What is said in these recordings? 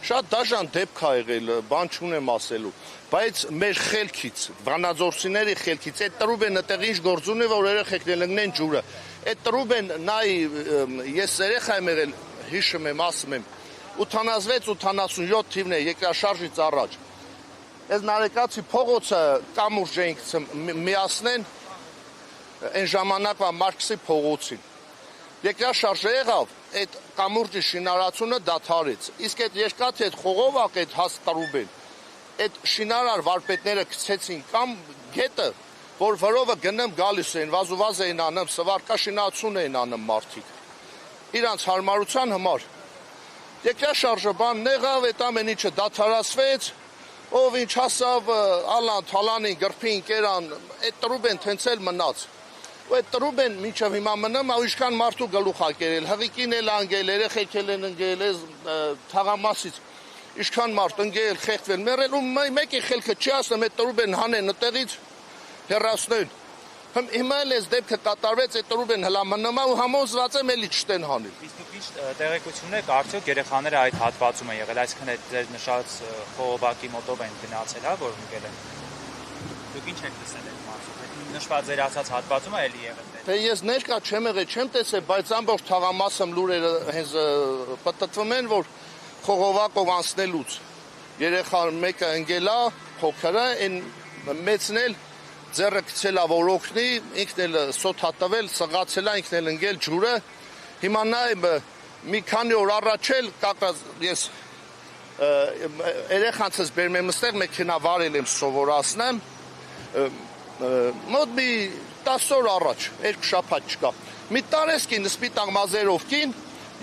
Շատ դաժան դեպք ա եղել, բան չունեմ ասելու, բայց մեր խելքից, վանաձորցիների խելքից, այդ Տրուբենը տեղ ինչ գործ ունի, որ երեխեքն ընկնեն ջուրը։ Այդ Տրուբեն նայ ես երեխա եմ եղել, հիշում եմ, ասում եմ, 86-87 թիվն է երկրաշարժից առաջ։ Այս Նարեկացի փողոցը կամուրջ էինք միացնեն այն ժամանակվա Մարքսի փողոցին։ Երկրաշարժը եղավ, այդ կամուրջի շինարարությունը դադարեց։ Իսկ այդ երկաթի այդ խողովակ, այդ հաս Տրուբեն, այդ շինարար վարպետները գցեցին կամ գետը, որ վրովը գնեմ գալիս էին, վազուվազ էին անում, սվարկաշինացություն էին անում մարդիկ։ Իրանց հարմարության համար։ Երկրաշարժը բանն եղավ, այդ ամեն ինչը դադարացվեց, ով ինչ հասավ, ալան, թալանին, գրփին, կերան, այդ Տրուբեն թենցել մնաց։ Ու այդ Տրուբեն մինչև հիմա մնում, ինչքան մարդու գլուխ ա կերել, հղիկին էլ անգել, երեխեք էլ են ընկել, թաղամասից, ինչքան մարդ ընկել, խեղդվել, մեռել, ու մեկի խելքը չի ասում, այդ Տրուբեն հանեն այդտեղից հեռացնեն։ Հիմա էլ այս դեպքը կատարվեց, այդ Տրուբեն հլա մնում ու համոզված եմ էլի չտեն հանել։ Իսկ դուք ինչ տեղեկություն եք, արդյոք երեխաները այդ հատվածում են եղել, այսինքն այդ ձեր նշած խողովակի մոտով են գնացել, հա, որ ընկել են։ Դուք ինչ եք տեսել այդ մասում։ Նշված ձեր ասած հատվածում է էլի եղել։ Թե ես ներկա չեմ եղել, չեմ տեսել, բայց ամբողջ թաղամասում լուրերը հենց պատտվում են, որ խողովակով անցնելուց երեխա մեկը ընկել է, փոքրը, այն մեծն էլ ձեռը գցել է որ օգնի, ինքն էլ սոթ ա տվել, սղացել է, ինքն էլ ընկել ջուրը։ Հիմա նայեմ մի քանի օր առաջ էլ կակած ես երեխանցս բերում եմ այստեղ մեքենա վարել եմ սովորացնեմ, մոտ մի 10 օր առաջ, 2 շաբաթ չկա։ Մի տարեսկին սպիտակ մազերով կին,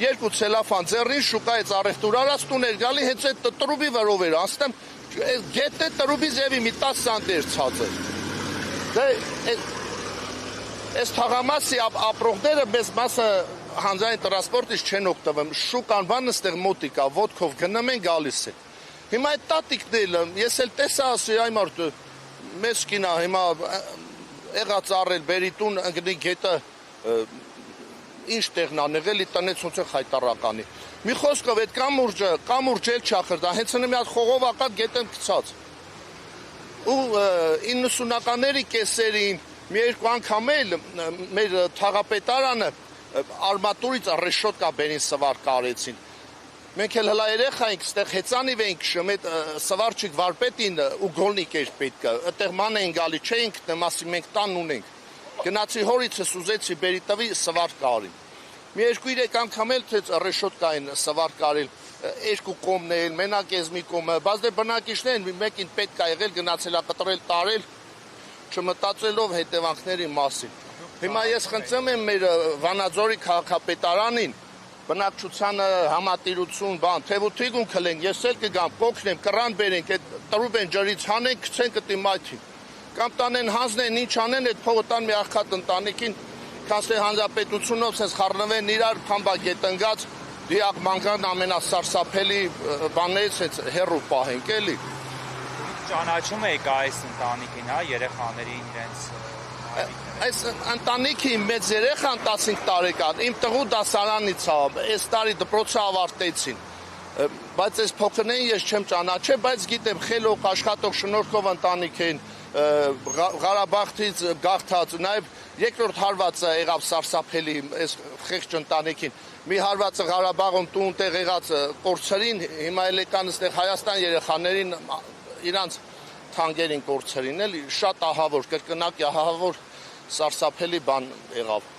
2 ցելոֆան ձեռին շուկայից առևտուր արած տուն էր գալի, հենց այդ Տրուբի վրով էր անցնում, գետը Տրուբի ձևի մի 10 սանտեր ցածր։ Այս թաղամասի ապրողները մեզ մասը հանձային տրանսպորտից չեն օգտվում, շուկան բանը ստեղ մոտիկ է, ոտքով գնում են գալիս է։ Հիմա այդ տատիկն էլ, ես էլ տեսա ասի, այ մարդը, մեծ կինա, հիմա եղած առել, բերի տուն, ընգնի գետը, ինչ տեղն անեղելի, տնեց ոնց է խայտարականի։ Մի խոսքով այդ կամուրջ էլ չախրդա, հենց մի հատ խողովակա գետեմ գցած։ Ու 90-ականների կեսերին մի երկու անգամ էլ մեր թաղապետարանը արմատուրից ռեշոտկա բերին սվարկարեցին։ Մենք էլ հլա երեխա ենք, ստեղ հեծանիվ էինք քշում, այդ սվարչիկ վարպետին ու գոլնիկ էր պետքը, այդտեղ ման էին գալի, չէինք գտնում, ասի մենք տան ունենք։ Գնացի հորիցս ուզեցի բերի տվի սվարկարին։ Մի երկու երեք անգամ էլ թե ռեշոտկային սվարկարել, երկու կողմն էլ, մենակ ես մի կողմը, բայց դե բնակիչներն մեկին պետք է եղել գնացել կտրել տարել, չմտածելով հետևանքների մասին։ Հիմա ես խնդրում եմ մեր Վանաձորի քաղաքապետարանին, բնակչությանը համատիրություն, բան, թևութիգուն քլենք, ես էլ կգամ, կօգնեմ, կռան բերենք, այդ Տրուբեն ջրից հանենք, գցեն կտի մայթին։ Կամ տանեն հանձնեն, ինչ անեն, այդ փողը տան մի աղքատ ընտանիքին, կանցե հանրապետությունով սենց խառնվեն իրար փամբագետ ընկած, դիակ մանկան ամենասարսափելի բաներից հենց հեռու պահենք, էլի։ Ճանաչում եք այս ընտանիքին, հա, երեխաներին իրենց Այս ընտանիքի մեծ երեխան 15 տարեկան, իմ տղու դասարանից է, այս տարի դպրոցը ավարտեցին, բայց այս փոքրներին ես չեմ ճանաչել, բայց գիտեմ խելոք, աշխատող շնորհքով ընտանիք են, Ղարաբաղից գաղթած, նաև երկրորդ հարվածը եղավ սարսափելի այս խեղճ ընտանիքին, մի հարվածը Ղարաբաղում տուն տեղ եղած կորցրին, հիմա էլ եկան այստեղ Հայաստան երեխաներին իրանց թանկերին կորցրին, էլի շատ ահավոր, կրկնակի ահավոր սարսափելի բան եղավ։